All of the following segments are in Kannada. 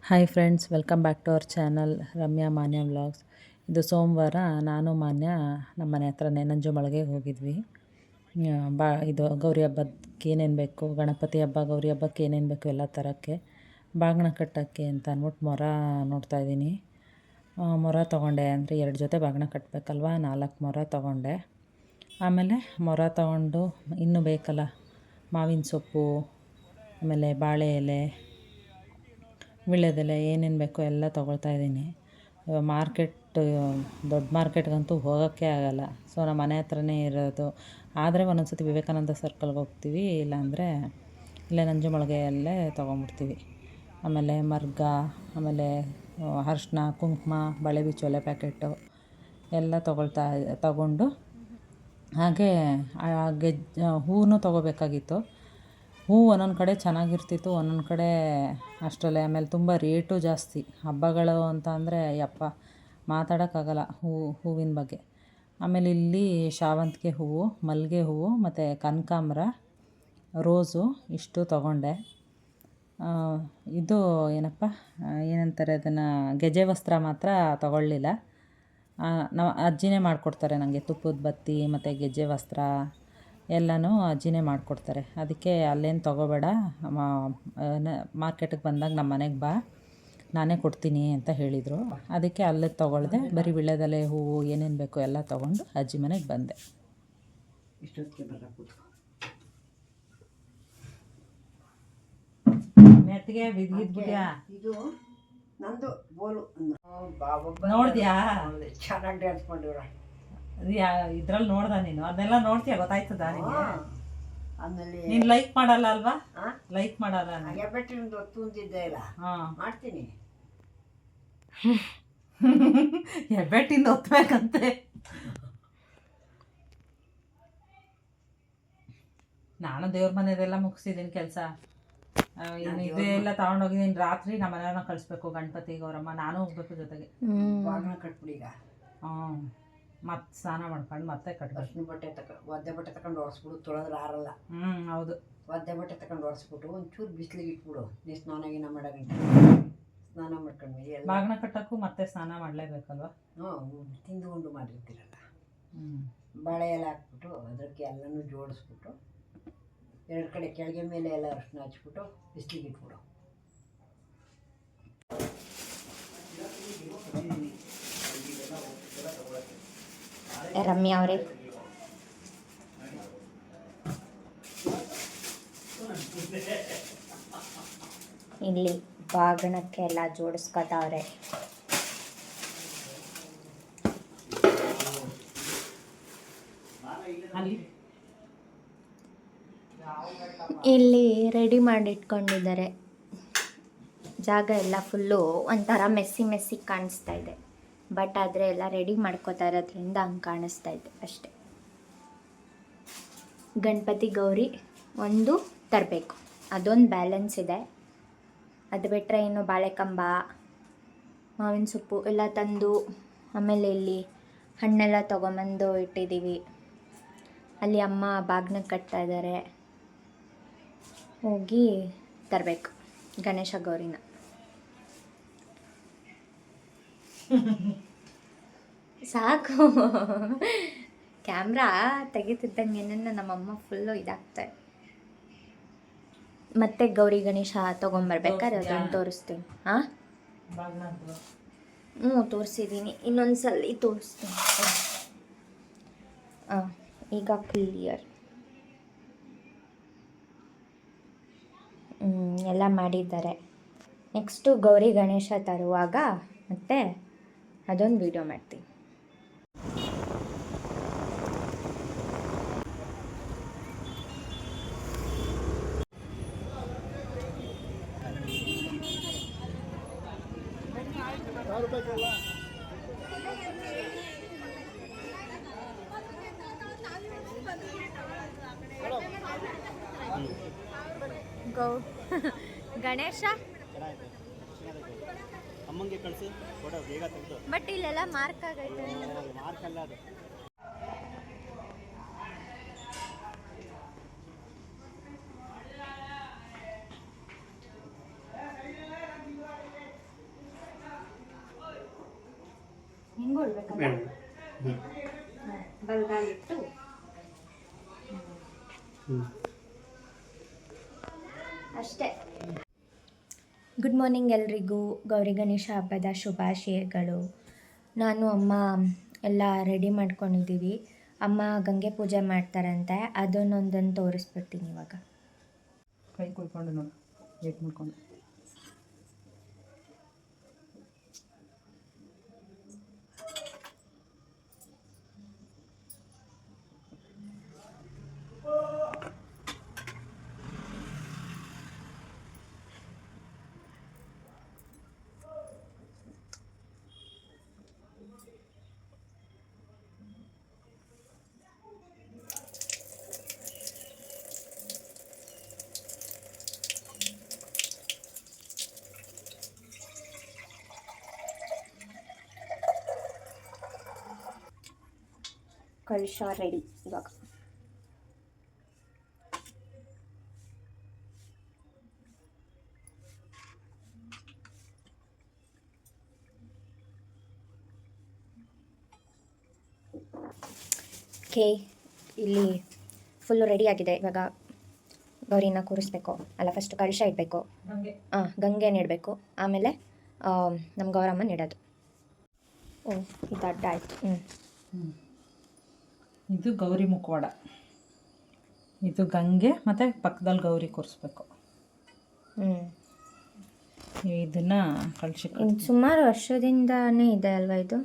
Hi friends, welcome back to our channel Ramya Manya vlogs. ಇದು ಸೋಮವಾರ ನಾನು ಮಾನ್ಯ ನಮ್ಮ ಮನೆ ಹತ್ರನೇ ನಂಜುಮಳಿಗೆಗೆ ಹೋಗಿದ್ವಿ. ಇದು ಗೌರಿ ಹಬ್ಬಕ್ಕೆ ಏನೇನು ಬೇಕು, ಗಣಪತಿ ಹಬ್ಬ ಗೌರಿ ಹಬ್ಬಕ್ಕೆ ಏನೇನು ಬೇಕು ಎಲ್ಲ ತರೋಕ್ಕೆ, ಬಾಗಿಣ ಕಟ್ಟೋಕ್ಕೆ ಅಂತ ಅಂದ್ಬಿಟ್ಟು ಮೊರ ನೋಡ್ತಾಯಿದ್ದೀನಿ. ಮೊರ ತೊಗೊಂಡೆ. ಅಂದರೆ 2 ಜೊತೆ ಬಾಗಿಣ ಕಟ್ಟಬೇಕಲ್ವ, 4 ಮೊರ ತೊಗೊಂಡೆ. ಆಮೇಲೆ ಮೊರ ತೊಗೊಂಡು ಇನ್ನೂ ಬೇಕಲ್ಲ, ಮಾವಿನ ಸೊಪ್ಪು, ಆಮೇಲೆ ಬಾಳೆ ಎಲೆ, ವೀಳ್ಯದೆಲೆ, ಏನೇನು ಬೇಕೋ ಎಲ್ಲ ತೊಗೊಳ್ತಾಯಿದ್ದೀನಿ. ದೊಡ್ಡ ಮಾರ್ಕೆಟ್ಗಂತೂ ಹೋಗೋಕ್ಕೆ ಆಗೋಲ್ಲ. ಸೊ ನಮ್ಮ ಮನೆ ಹತ್ರನೇ ಇರೋದು. ಆದರೆ ಒಂದೊಂದು ಸತಿ ವಿವೇಕಾನಂದ ಸರ್ಕಲ್ಗೆ ಹೋಗ್ತೀವಿ, ಇಲ್ಲಾಂದರೆ ಇಲ್ಲೇ ನಂಜುಮಳಿಗೆಯಲ್ಲೇ ತೊಗೊಂಬಿಡ್ತೀವಿ. ಆಮೇಲೆ ಮರ್ಗ, ಆಮೇಲೆ ಅರ್ಶಿನ, ಕುಂಕುಮ, ಬಳೆ ಬಿಚ್ಚೋಲೆ ಪ್ಯಾಕೆಟು ಎಲ್ಲ ತಗೊಂಡು ಹಾಗೆ ಹೂವು ತೊಗೋಬೇಕಾಗಿತ್ತು. ಹೂವು ಒಂದೊಂದು ಕಡೆ ಚೆನ್ನಾಗಿರ್ತಿತ್ತು, ಒಂದೊಂದು ಕಡೆ ಅಷ್ಟರಲ್ಲೇ. ಆಮೇಲೆ ತುಂಬ ರೇಟು ಜಾಸ್ತಿ. ಹಬ್ಬಗಳು ಅಂತ ಅಂದರೆ ಯಪ್ಪ ಮಾತಾಡೋಕ್ಕಾಗಲ್ಲ ಹೂವಿನ ಬಗ್ಗೆ. ಆಮೇಲೆ ಇಲ್ಲಿ ಶಾವಂತಿಗೆ ಹೂವು, ಮಲ್ಲಿಗೆ ಹೂವು ಮತ್ತು ಕನಕಾಂಬರ, ರೋಸು ಇಷ್ಟು ತೊಗೊಂಡೆ. ಇದು ಏನಂತಾರೆ ಅದನ್ನು, ಗೆಜೆ ವಸ್ತ್ರ ಮಾತ್ರ ತೊಗೊಳ್ಳಿಲ್ಲ. ನಾವು ಅಜ್ಜಿನೇ ಮಾಡಿಕೊಡ್ತಾರೆ ನನಗೆ. ತುಪ್ಪದ ಬತ್ತಿ ಮತ್ತು ಗೆಜ್ಜೆ ವಸ್ತ್ರ ಎಲ್ಲನೂ ಅಜ್ಜಿನೇ ಮಾಡಿಕೊಡ್ತಾರೆ. ಅದಕ್ಕೆ ಅಲ್ಲೇನು ತೊಗೋಬೇಡ, ಮಾರ್ಕೆಟಿಗೆ ಬಂದಾಗ ನಮ್ಮ ಮನೆಗೆ ಬಾ, ನಾನೇ ಕೊಡ್ತೀನಿ ಅಂತ ಹೇಳಿದರು. ಅದಕ್ಕೆ ಅಲ್ಲೇ ತೊಗೊಳ್ದೆ. ಬರೀ ವೀಳ್ಯದೆಲೆ ಹೂವು ಏನೇನು ಬೇಕೋ ಎಲ್ಲ ತೊಗೊಂಡು ಅಜ್ಜಿ ಮನೆಗೆ ಬಂದೆ. ಮೆತ್ತಿಗೆ ಬಿದ್ದಿದ್ಯಾ? ಇದು ನಂದು ಬೋಲು ನೋಡಿದ್ಯಾ? ಚೆನ್ನಾಗಿ ಡ್ಯಾನ್ಸ್ ಮಾಡಿವ್ರ. ಇದ್ರಲ್ಲಿ ನೋಡ್ದ ನೀನು? ಅದನ್ನೆಲ್ಲ ನೋಡ್ತೀಯ, ಗೊತ್ತಾಯ್ತದ ನಿಮಗೆ? ಆಮೇಲೆ ನೀನು ಲೈಕ್ ಮಾಡಲ್ಲ ಅಲ್ವಾ? ಲೈಕ್ ಮಾಡಲ್ಲ. ಹೆಬ್ಬೆಟ್ಟಿಂದು ತುಂದಿದ್ದೆ ಇಲ್ಲ, ಮಾಡ್ತೀನಿ. ಹೆಬ್ಬೆಟ್ಟಿಂದ ಒತ್ತಬೇಕಂತೆ. ನಾನು ದೇವ್ರ ಮನೆಯದೆಲ್ಲ ಮುಗಿಸಿದ್ದೀನಿ ಕೆಲಸ. ಇನ್ನು ಇದೆಲ್ಲ ತಗೊಂಡೋಗಿದ್ದೀನಿ. ರಾತ್ರಿ ನಮ್ಮ ಮನೆಯವ್ರನ್ನ ಕಳಿಸ್ಬೇಕು, ಗಣಪತಿ ಗೌರಮ್ಮ, ನಾನು ಹೋಗ್ಬೇಕು ಜೊತೆಗೆ. ಬಾಗಿನ ಕಟ್ಬಿಡಿ ಈಗ. ಮತ್ತೆ ಸ್ನಾನ ಮಾಡ್ಕೊಂಡು ಮತ್ತೆ ಕಟ್ಬೇಕು. ಒದ್ದೆ ಬಟ್ಟೆ ತಗೊಂಡು ಒರೆಸ್ಬಿಡು, ತೊಳೆದ್ರೆ ಆರಲ್ಲ. ಹೌದು. ಒದ್ದೆ ಬಟ್ಟೆ ತಗೊಂಡು ಒರೆಸ್ಬಿಟ್ಟು ಒಂಚೂರು ಬಿಸಿಲಿಗೆ ಇಟ್ಬಿಡು. ನೀ ಸ್ನಾನ ಮಾಡೋಗಂಟ ಸ್ನಾನ ಮಾಡ್ಕೊಂಡ್ಮೇಲೆ ಎಲ್ಲ ಬಾಗಿನ ಕಟ್ಟೋಕ್ಕೂ ಮತ್ತೆ ಸ್ನಾನ ಮಾಡಲೇಬೇಕಲ್ವ? ತಿಂದು ಉಂಡು ಮಾಡಿರ್ತೀರಲ್ಲ. ಬಾಳೆ ಎಲ್ಲ ಹಾಕ್ಬಿಟ್ಟು ಅದಕ್ಕೆ ಎಲ್ಲನೂ ಜೋಡಿಸ್ಬಿಟ್ಟು 2 ಕಡೆ ಕೆಳಗೆ ಮೇಲೆ ಎಲ್ಲ ಅರಿಶಿನ ಹಚ್ಬಿಟ್ಟು ಬಿಸಿಲಿಗೆ ಇಟ್ಬಿಡು. ರಮ್ಯಾ ಅವರೇ, ಇಲ್ಲಿ ಬಾಗಣಕ್ಕೆ ಎಲ್ಲ ಜೋಡಿಸ್ಕೊತಾವ್ರೆ. ಇಲ್ಲಿ ರೆಡಿ ಮಾಡಿಟ್ಕೊಂಡಿದ್ದಾರೆ. ಜಾಗ ಎಲ್ಲ ಫುಲ್ಲು ಒಂಥರ ಮೆಸ್ಸಿ ಕಾಣಿಸ್ತಾ ಇದೆ. ಬಟ್ ಆದರೆ ಎಲ್ಲ ರೆಡಿ ಮಾಡ್ಕೋತಾ ಇರೋದ್ರಿಂದ ಹಂಗೆ ಕಾಣಿಸ್ತಾ ಇದೆ ಅಷ್ಟೆ. ಗಣಪತಿ ಗೌರಿ ಒಂದು ತರಬೇಕು, ಅದೊಂದು ಬ್ಯಾಲೆನ್ಸ್ ಇದೆ. ಅದು ಬಿಟ್ಟರೆ ಇನ್ನು ಬಾಳೆಕಂಬ, ಮಾವಿನ ಸೊಪ್ಪು ಎಲ್ಲ ತಂದು, ಆಮೇಲೆ ಇಲ್ಲಿ ಹಣ್ಣೆಲ್ಲ ತೊಗೊಂಬಂದು ಇಟ್ಟಿದ್ದೀವಿ. ಅಲ್ಲಿ ಅಮ್ಮ ಬಾಗಿನ ಕಟ್ತಾ ಇದ್ದಾರೆ. ಹೋಗಿ ತರಬೇಕು ಗಣೇಶ ಗೌರಿನ. ಸಾಕು, ಕ್ಯಾಮ್ರಾ ತೆಗಿತಿದ್ದಂಗೆ ನಮ್ಮಮ್ಮ ಫುಲ್ಲು ಇದಾಗ್ತಾರೆ. ಮತ್ತೆ ಗೌರಿ ಗಣೇಶ ತೊಗೊಂಬರ್ಬೇಕಾದ್ರೆ ಅದನ್ನು ತೋರಿಸ್ತೀನಿ. ತೋರಿಸಿದ್ದೀನಿ, ಇನ್ನೊಂದ್ಸಲಿ ತೋರಿಸ್ತೀನಿ. ಈಗ ಕ್ಲಿಯರ್. ಎಲ್ಲ ಮಾಡಿದ್ದಾರೆ. ನೆಕ್ಸ್ಟು ಗೌರಿ ಗಣೇಶ ತರುವಾಗ ಮತ್ತೆ ಅದೊಂದು ವಿಡಿಯೋ ಮಾಡ್ತೀನಿ. ಗಣೇಶ ಅಮ್ಮಂಗೆ ಕಳಿಸಿ ಫೋಟೋ ಬೇಗ ತೆಗೆದು. ಬಟ್ ಇಲ್ಲೆಲ್ಲ ಮಾರ್ಕ್ ಆಗೈತೆ. ಮಾರ್ಕ್ ಅಲ್ಲ ಅದು. ಕೊಡ್ಬೇಕಲ್ಲ ಬೇಡ ಹ್ಞೂ ಬಲ್ಗಾಲಿಟ್ಟು ಹ್ಞೂ ಅಷ್ಟೇ. ಗುಡ್ ಮಾರ್ನಿಂಗ್ ಎಲ್ರಿಗೂ. ಗೌರಿ ಗಣೇಶ ಹಬ್ಬದ ಶುಭಾಶಯಗಳು. ನಾನು ಅಮ್ಮ ಎಲ್ಲ ರೆಡಿ ಮಾಡ್ಕೊಂಡಿದ್ದೀವಿ. ಅಮ್ಮ ಗಂಗೆ ಪೂಜೆ ಮಾಡ್ತಾರಂತೆ, ಅದನ್ನೊಂದನ್ನು ತೋರಿಸ್ಬಿಡ್ತೀನಿ ಇವಾಗ. ಕೈ ಕುಯ್ಕೊಂಡು ನೋಡು, ವೇಟ್ ಮಾಡ್ಕೊಂಡು. ಕಳಶ ರೆಡಿ ಇವಾಗ. ಓಕೆ, ಇಲ್ಲಿ ಫುಲ್ಲು ರೆಡಿ ಆಗಿದೆ. ಇವಾಗ ಗೌರಿನ ಕೂರಿಸ್ಬೇಕು ಅಲ್ಲ, ಫಸ್ಟ್ ಕಳಶ ಇಡಬೇಕು, ಗಂಗೆನ ಇಡಬೇಕು, ಆಮೇಲೆ ನಮ್ಮ ಗೌರಮ್ಮನ ಇಡೋದು. ಓ, ಇದು ಅಡ್ಡ ಆಯಿತು. ಇದು ಗೌರಿ ಮುಖವಾಡ, ಇದು ಗಂಗೆ, ಮತ್ತು ಪಕ್ಕದಲ್ಲಿ ಗೌರಿ ಕೂರಿಸ್ಬೇಕು. ಇದನ್ನು ಕಳ್ಸಕ್ಕೆ ಇದು ಸುಮಾರು ವರ್ಷದಿಂದನೇ ಇದೆ ಅಲ್ವಾ ಇದು?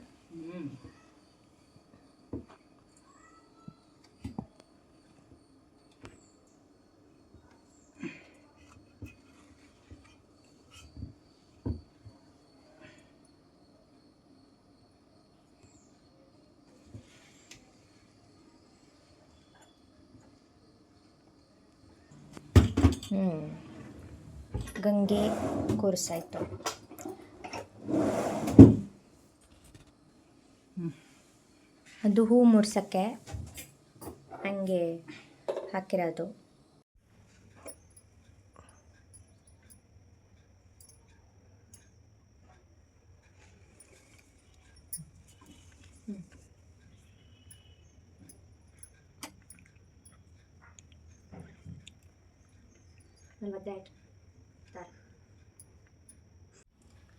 ಗಂಗೆ ಕೂರಿಸಾಯ್ತು. ಅದು ಹೂ ಮುಡ್ಸೋಕ್ಕೆ ಹಂಗೆ ಹಾಕಿರೋದು.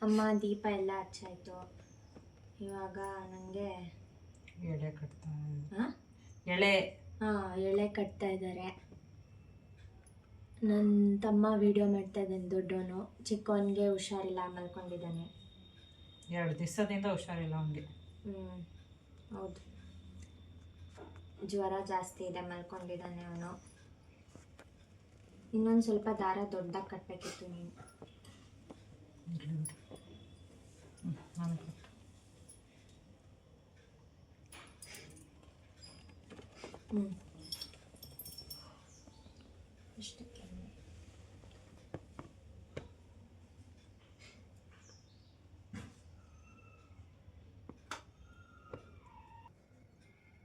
ಅಮ್ಮ ದೀಪ ಎಲ್ಲ ಹಚ್ಚಾಯ್ತು. ಇವಾಗ ನನಗೆ ಎಳೆ ಕಟ್ತಾ ಹಾಂ ಎಳೆ ಕಟ್ತಾ ಇದ್ದಾರೆ. ನನ್ನ ತಮ್ಮ ವಿಡಿಯೋ ಮಾಡ್ತಾ ಇದ್ದಾನೆ, ದೊಡ್ಡವನು. ಚಿಕ್ಕವನಿಗೆ ಹುಷಾರಿಲ್ಲ, ಮಲ್ಕೊಂಡಿದ್ದಾನೆ. 2 ದಿವಸದಿಂದ ಹುಷಾರಿಲ್ಲ ಅವನಿಗೆ. ಹೌದು, ಜ್ವರ ಜಾಸ್ತಿ ಇದೆ, ಮಲ್ಕೊಂಡಿದ್ದಾನೆ ಅವನು. ಇನ್ನೊಂದು ಸ್ವಲ್ಪ ದಾರ ದೊಡ್ಡದಾಗಿ ಕಟ್ಟಬೇಕಿತ್ತು ನೀನು. ಅಷ್ಟಕ್ಕೆ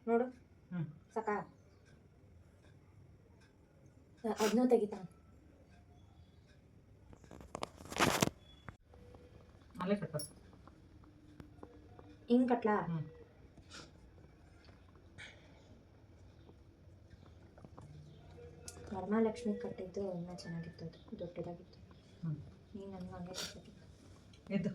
ನೋಡು, ಸಾಕ ಅದನ್ನೂ ತೆಗಿತಾ. ಅಲ್ಲೇ ಕಟ್ಟ, ಹಿಂಗೆ ಕಟ್ಲಾ? ವರಮಹಾಲಕ್ಷ್ಮಿ ಕಟ್ಟಿದ್ದು ಇನ್ನೂ ಚೆನ್ನಾಗಿತ್ತು, ಅದು ದೊಡ್ಡದಾಗಿತ್ತು. ನೀನು ನನಗೆ ಹಂಗೆ ಕಟ್ಟಬೇಕಿತ್ತು. ಇದು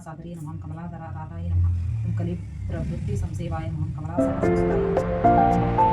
कमलासादरी नमः कमलाधराधाय नमः ओं कलिप्रवृत्ति संसेवाय नमः कमलासनसुस्ताय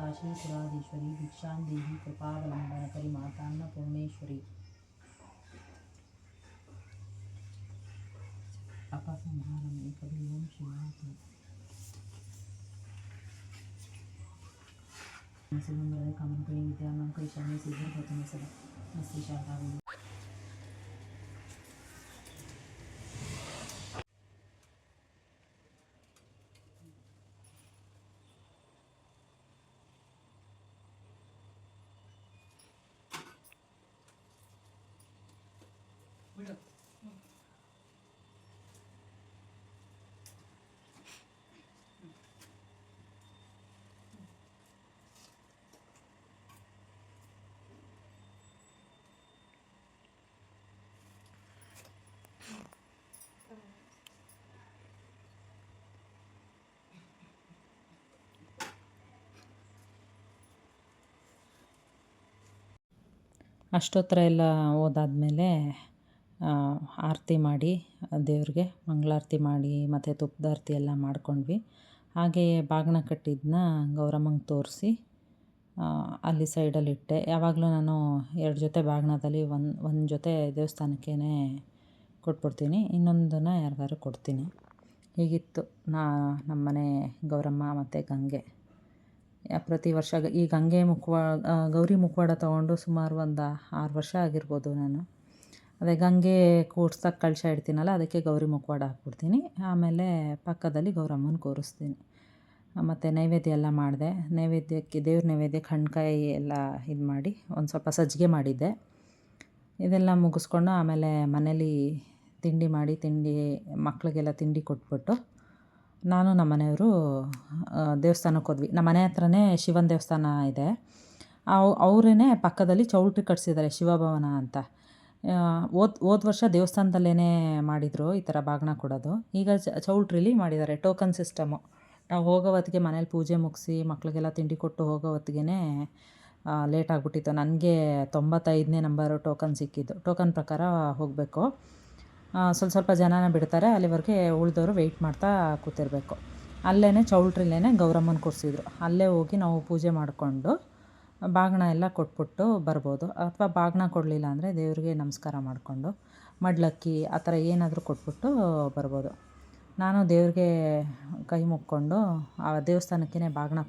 काशीपुराधीश्वरी भिक्षां देहि कृपावलम्बनकरी मातान्नपूर्णेश्वरी अपसंहारम् एकबिल्वं शिवात् शिवं कामनकरी विद्यानां कैशान्य सिद्धिर्भवतु सदा नमस्ते शारदादेवी ಅಷ್ಟೋತ್ತರ ಎಲ್ಲ ಓದಾದಮೇಲೆ ಆರತಿ ಮಾಡಿ ದೇವ್ರಿಗೆ ಮಂಗಳಾರತಿ ಮಾಡಿ ಮತ್ತು ತುಪ್ಪದಾರತಿ ಎಲ್ಲ ಮಾಡ್ಕೊಂಡ್ವಿ. ಹಾಗೆಯೇ ಬಾಗಿನ ಕಟ್ಟಿದ್ದನ್ನ ಗೌರಮ್ಮಂಗೆ ತೋರಿಸಿ ಅಲ್ಲಿ ಸೈಡಲ್ಲಿಟ್ಟೆ. ಯಾವಾಗಲೂ ನಾನು 2 ಜೊತೆ ಬಾಗಿನದಲ್ಲಿ ಒಂದು ಜೊತೆ ದೇವಸ್ಥಾನಕ್ಕೇ ಕೊಟ್ಬಿಡ್ತೀನಿ, ಇನ್ನೊಂದನ್ನು ಯಾರಿಗಾರು ಕೊಡ್ತೀನಿ. ಹೀಗಿತ್ತು ನಮ್ಮನೆ ಗೌರಮ್ಮ ಮತ್ತು ಗಂಗೆ. ಪ್ರತಿ ವರ್ಷ ಈ ಗಂಗೆ ಗೌರಿ ಮುಖವಾಡ ತೊಗೊಂಡು ಸುಮಾರು ಒಂದು 6 ವರ್ಷ ಆಗಿರ್ಬೋದು ನಾನು. ಅದೇ ಗಂಗೆ ಕೂರ್ಸಕ್ಕೆ ಕಳಶ ಇಡ್ತೀನಲ್ಲ, ಅದಕ್ಕೆ ಗೌರಿ ಮುಖವಾಡ ಹಾಕ್ಬಿಡ್ತೀನಿ. ಆಮೇಲೆ ಪಕ್ಕದಲ್ಲಿ ಗೌರಮ್ಮನ ಕೂರಿಸ್ತೀನಿ. ಮತ್ತು ನೈವೇದ್ಯ ಎಲ್ಲ ಮಾಡಿದೆ. ನೈವೇದ್ಯಕ್ಕೆ ದೇವ್ರ ನೈವೇದ್ಯಕ್ಕೆ ಹಣ್ಣುಕಾಯಿ ಎಲ್ಲ ಇದು ಮಾಡಿ ಒಂದು ಸ್ವಲ್ಪ ಸಜ್ಜಿಗೆ ಮಾಡಿದ್ದೆ. ಇದೆಲ್ಲ ಮುಗಿಸ್ಕೊಂಡು ಆಮೇಲೆ ಮನೇಲಿ ತಿಂಡಿ ಮಾಡಿ ಮಕ್ಕಳಿಗೆಲ್ಲ ತಿಂಡಿ ಕೊಟ್ಬಿಟ್ಟು ನಾನು ನಮ್ಮ ಮನೆಯವರು ದೇವಸ್ಥಾನಕ್ಕೆ ಹೋದ್ವಿ. ನಮ್ಮ ಮನೆ ಹತ್ರನೇ ಶಿವನ ದೇವಸ್ಥಾನ ಇದೆ. ಅವರೇ ಪಕ್ಕದಲ್ಲಿ ಚೌಲ್ಟ್ರಿ ಕಟ್ಸಿದ್ದಾರೆ, ಶಿವಭವನ ಅಂತ. ಹೋದ ವರ್ಷ ದೇವಸ್ಥಾನದಲ್ಲೇ ಮಾಡಿದರು ಈ ಥರ ಬಾಗಿನ ಕೊಡೋದು. ಈಗ ಚೌಲ್ಟ್ರಿಲಿ ಮಾಡಿದ್ದಾರೆ, ಟೋಕನ್ ಸಿಸ್ಟಮು. ನಾವು ಹೋಗೋ ಹೊತ್ತಿಗೆ ಮನೇಲಿ ಪೂಜೆ ಮುಗಿಸಿ ಮಕ್ಕಳಿಗೆಲ್ಲ ತಿಂಡಿ ಕೊಟ್ಟು ಹೋಗೋ ಹೊತ್ತಿಗೆ ಲೇಟ್ ಆಗಿಬಿಟ್ಟಿತ್ತು. ನನಗೆ 95ನೇ ನಂಬರು ಟೋಕನ್ ಸಿಕ್ಕಿದ್ದು. ಟೋಕನ್ ಪ್ರಕಾರ ಹೋಗಬೇಕು. ಸ್ವಲ್ಪ ಜನನ ಬಿಡ್ತಾರೆ, ಅಲ್ಲಿವರೆಗೆ ಉಳಿದವರು ವೆಯ್ಟ್ ಮಾಡ್ತಾ ಕೂತಿರಬೇಕು. ಅಲ್ಲೇ ಚೌಲ್ಟ್ರಿಲೇ ಗೌರಮ್ಮನ ಕೂರಿಸಿದ್ರು. ಅಲ್ಲೇ ಹೋಗಿ ನಾವು ಪೂಜೆ ಮಾಡಿಕೊಂಡು ಬಾಗಿನ ಎಲ್ಲ ಕೊಟ್ಬಿಟ್ಟು ಬರ್ಬೋದು. ಅಥವಾ ಬಾಗಿನ ಕೊಡಲಿಲ್ಲ ಅಂದರೆ ದೇವರಿಗೆ ನಮಸ್ಕಾರ ಮಾಡಿಕೊಂಡು ಮಡ್ಲಕ್ಕಿ ಆ ಥರ ಏನಾದರೂ ಕೊಟ್ಬಿಟ್ಟು ಬರ್ಬೋದು. ನಾನು ದೇವ್ರಿಗೆ ಕೈ ಮುಕ್ಕೊಂಡು ಆ ದೇವಸ್ಥಾನಕ್ಕೇ ಬಾಗಿನ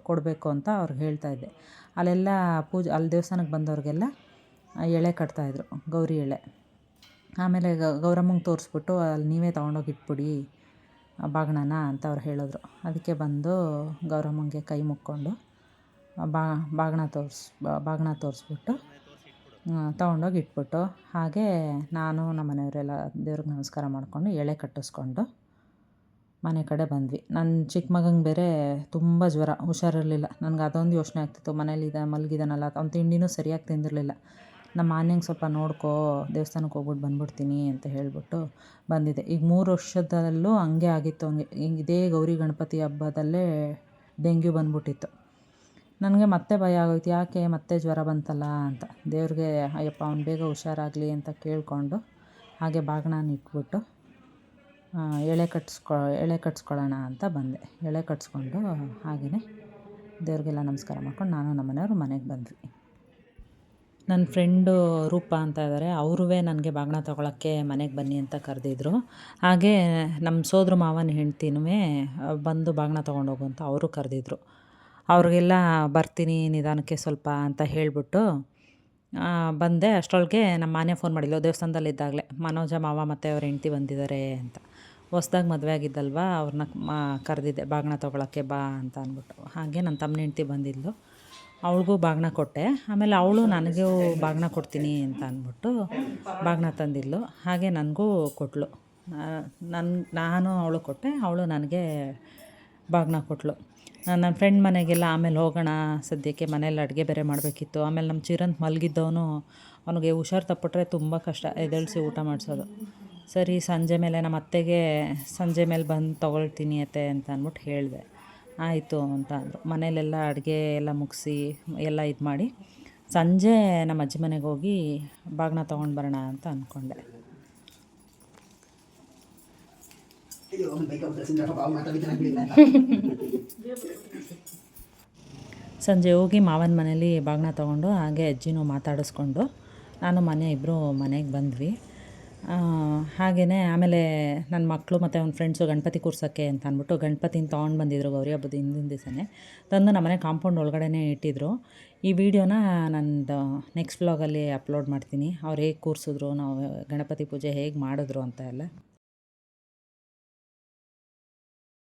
ಕೊಡಬೇಕು ಅಂತ ಅವ್ರಿಗೆ ಹೇಳ್ತಾಯಿದ್ದೆ. ಅಲ್ಲೆಲ್ಲ ಅಲ್ಲಿ ದೇವಸ್ಥಾನಕ್ಕೆ ಬಂದವ್ರಿಗೆಲ್ಲ ಎಳೆ ಕಟ್ತಾಯಿದ್ರು, ಗೌರಿ ಎಳೆ. ಆಮೇಲೆ ಗೌರಮ್ಮಂಗೆ ತೋರಿಸ್ಬಿಟ್ಟು ಅಲ್ಲಿ ನೀವೇ ತೊಗೊಂಡೋಗಿ ಇಟ್ಬಿಡಿ ಬಾಗಿಣನ ಅಂತ ಅವ್ರು ಹೇಳಿದ್ರು. ಅದಕ್ಕೆ ಬಂದು ಗೌರಮ್ಮಂಗೆ ಕೈ ಮುಕ್ಕೊಂಡು ಬಾಗಿಣ ತೋರಿಸ್ಬಿಟ್ಟು ತೊಗೊಂಡೋಗಿ ಇಟ್ಬಿಟ್ಟು, ಹಾಗೆ ನಾನು ನಮ್ಮ ಮನೆಯವರೆಲ್ಲ ದೇವ್ರಿಗೆ ನಮಸ್ಕಾರ ಮಾಡಿಕೊಂಡು ಎಳೆ ಕಟ್ಟಿಸ್ಕೊಂಡು ಮನೆ ಕಡೆ ಬಂದ್ವಿ. ನನ್ನ ಚಿಕ್ಕ ಮಗಂಗೆ ಬೇರೆ ತುಂಬ ಜ್ವರ, ಹುಷಾರಿರಲಿಲ್ಲ. ನನಗೆ ಅದೊಂದು ಯೋಚನೆ ಆಗ್ತಿತ್ತು, ಮಲಗಿದಾನಲ್ಲ, ಅವ್ನು ತಿಂಡಿನೂ ಸರಿಯಾಗಿ ತಿಂದಿರಲಿಲ್ಲ. ನಮ್ಮ ಆನೆಂಗೆ ಸ್ವಲ್ಪ ನೋಡ್ಕೋ, ದೇವಸ್ಥಾನಕ್ಕೆ ಹೋಗ್ಬಿಟ್ಟು ಬಂದ್ಬಿಡ್ತೀನಿ ಅಂತ ಹೇಳಿಬಿಟ್ಟು ಬಂದಿದ್ದೆ. ಈಗ 3 ವರ್ಷದಲ್ಲೂ ಹಂಗೆ ಆಗಿತ್ತು. ಇದೇ ಗೌರಿ ಗಣಪತಿ ಹಬ್ಬದಲ್ಲೇ ಡೆಂಗ್ಯೂ ಬಂದ್ಬಿಟ್ಟಿತ್ತು. ನನಗೆ ಮತ್ತೆ ಭಯ ಆಗೋಯ್ತು, ಯಾಕೆ ಮತ್ತೆ ಜ್ವರ ಬಂತಲ್ಲ ಅಂತ. ದೇವ್ರಿಗೆ ಅಯ್ಯಪ್ಪ ಅವ್ನು ಬೇಗ ಹುಷಾರಾಗಲಿ ಅಂತ ಕೇಳಿಕೊಂಡು ಹಾಗೆ ಬಾಗಿನ ಇಟ್ಬಿಟ್ಟು ಎಳೆ ಕಟ್ಸ್ಕೊಳ್ಳೋಣ ಅಂತ ಬಂದೆ. ಎಳೆ ಕಟ್ಸ್ಕೊಂಡು ಹಾಗೆಯೇ ದೇವ್ರಿಗೆಲ್ಲ ನಮಸ್ಕಾರ ಮಾಡ್ಕೊಂಡು ನಾನು ನಮ್ಮ ಮನೆಯವರು ಮನೆಗೆ ಬಂದ್ವಿ. ನನ್ನ ಫ್ರೆಂಡು ರೂಪ ಅಂತ ಇದ್ದಾರೆ, ಅವರೂ ನನಗೆ ಬಾಗಿನ ತೊಗೊಳಕ್ಕೆ ಮನೆಗೆ ಬನ್ನಿ ಅಂತ ಕರೆದಿದ್ರು. ಹಾಗೇ ನಮ್ಮ ಸೋದ್ರ ಮಾವನ ಹೆಂಡ್ತಿನೂ ಬಂದು ಬಾಗಿನ ತೊಗೊಂಡೋಗು ಅಂತ ಅವರು ಕರೆದಿದ್ರು. ಅವ್ರಿಗೆಲ್ಲ ಬರ್ತೀನಿ ನಿಧಾನಕ್ಕೆ ಸ್ವಲ್ಪ ಅಂತ ಹೇಳಿಬಿಟ್ಟು ಬಂದೆ. ಅಷ್ಟರೊಳಗೆ ನಮ್ಮ ಮಾನ್ಯ ಫೋನ್ ಮಾಡಿಲ್ಲ, ದೇವಸ್ಥಾನದಲ್ಲಿದ್ದಾಗಲೇ ಮನೋಜ ಮಾವ ಮತ್ತು ಅವ್ರ ಹೆಂಡ್ತಿ ಬಂದಿದ್ದಾರೆ ಅಂತ. ಹೊಸ್ದಾಗಿ ಮದುವೆ ಆಗಿದ್ದಲ್ವ, ಅವ್ರನ್ನ ಕರೆದಿದ್ದೆ ಬಾಗಿನ ತೊಗೊಳಕ್ಕೆ ಬಾ ಅಂತ ಅಂದ್ಬಿಟ್ಟು. ಹಾಗೆ ನನ್ನ ತಮ್ಮನ ಹೆಂಡ್ತಿ ಬಂದಿದ್ಲು, ಅವಳಿಗೂ ಬಾಗಿನ ಕೊಟ್ಟೆ. ಆಮೇಲೆ ಅವಳು ನನಗೂ ಬಾಗಿನ ಕೊಡ್ತೀನಿ ಅಂತ ಅಂದ್ಬಿಟ್ಟು ಬಾಗಿನ ತಂದಿದ್ಲು. ಹಾಗೆ ನನಗೂ ಕೊಟ್ಟಳು. ನಾನು ಅವಳು ಕೊಟ್ಟೆ, ಅವಳು ನನಗೆ ಬಾಗಿನ ಕೊಟ್ಟಳು. ನನ್ನ ಫ್ರೆಂಡ್ ಮನೆಗೆಲ್ಲ ಆಮೇಲೆ ಹೋಗೋಣ, ಸದ್ಯಕ್ಕೆ ಮನೇಲಿ ಅಡುಗೆ ಬೇರೆ ಮಾಡಬೇಕಿತ್ತು. ಆಮೇಲೆ ನಮ್ಮ ಚಿರಂತ್ ಮಲಗಿದ್ದವನು, ಅವನಿಗೆ ಹುಷಾರು ತಪ್ಪಿಟ್ರೆ ತುಂಬ ಕಷ್ಟ ಎದ್ದೇಳಿಸಿ ಊಟ ಮಾಡಿಸೋದು. ಸರಿ ಸಂಜೆ ಮೇಲೆ ನಮ್ಮ ಅತ್ತೆಗೆ ಸಂಜೆ ಮೇಲೆ ಬಂದು ತೊಗೊಳ್ತೀನಿ ಅತ್ತೆ ಅಂತ ಅಂದ್ಬಿಟ್ಟು ಹೇಳಿದೆ. ಆಯಿತು ಅಂತ ಅಂದರು. ಮನೇಲೆಲ್ಲ ಅಡುಗೆ ಎಲ್ಲ ಮುಗಿಸಿ ಎಲ್ಲ ಇದು ಮಾಡಿ ಸಂಜೆ ನಮ್ಮ ಅಜ್ಜಿ ಮನೆಗೆ ಹೋಗಿ ಬಾಗಿನ ತೊಗೊಂಡು ಬರೋಣ ಅಂತ ಅಂದ್ಕೊಂಡೆ. ಸಂಜೆ ಹೋಗಿ ಮಾವನ ಮನೇಲಿ ಬಾಗಿನ ತೊಗೊಂಡು ಹಾಗೆ ಅಜ್ಜಿನೂ ಮಾತಾಡಿಸ್ಕೊಂಡು ನಾನು ಮನೆ ಇಬ್ಬರು ಮನೆಗೆ ಬಂದ್ವಿ. ಹಾಗೆಯೇ ಆಮೇಲೆ ನನ್ನ ಮಕ್ಕಳು ಮತ್ತು ಅವ್ನ ಫ್ರೆಂಡ್ಸು ಗಣಪತಿ ಕೂರ್ಸೋಕ್ಕೆ ಅಂತ ಅಂದ್ಬಿಟ್ಟು ಗಣಪತಿನ ತೊಗೊಂಡು ಬಂದಿದ್ರು. ಗೌರಿ ಹಬ್ಬದ ಹಿಂದಿನ ದಿವಸನೇ ತಂದು ನಮ್ಮನೆ ಕಾಂಪೌಂಡ್ ಒಳಗಡೆ ಇಟ್ಟಿದ್ರು. ಈ ವಿಡಿಯೋನ ನಂದು ನೆಕ್ಸ್ಟ್ ವ್ಲಾಗಲ್ಲಿ ಅಪ್ಲೋಡ್ ಮಾಡ್ತೀನಿ. ಅವ್ರು ಹೇಗೆ ಕೂರಿಸಿದ್ರು, ನಾವು ಗಣಪತಿ ಪೂಜೆ ಹೇಗೆ ಮಾಡಿದ್ರು ಅಂತ ಎಲ್ಲ.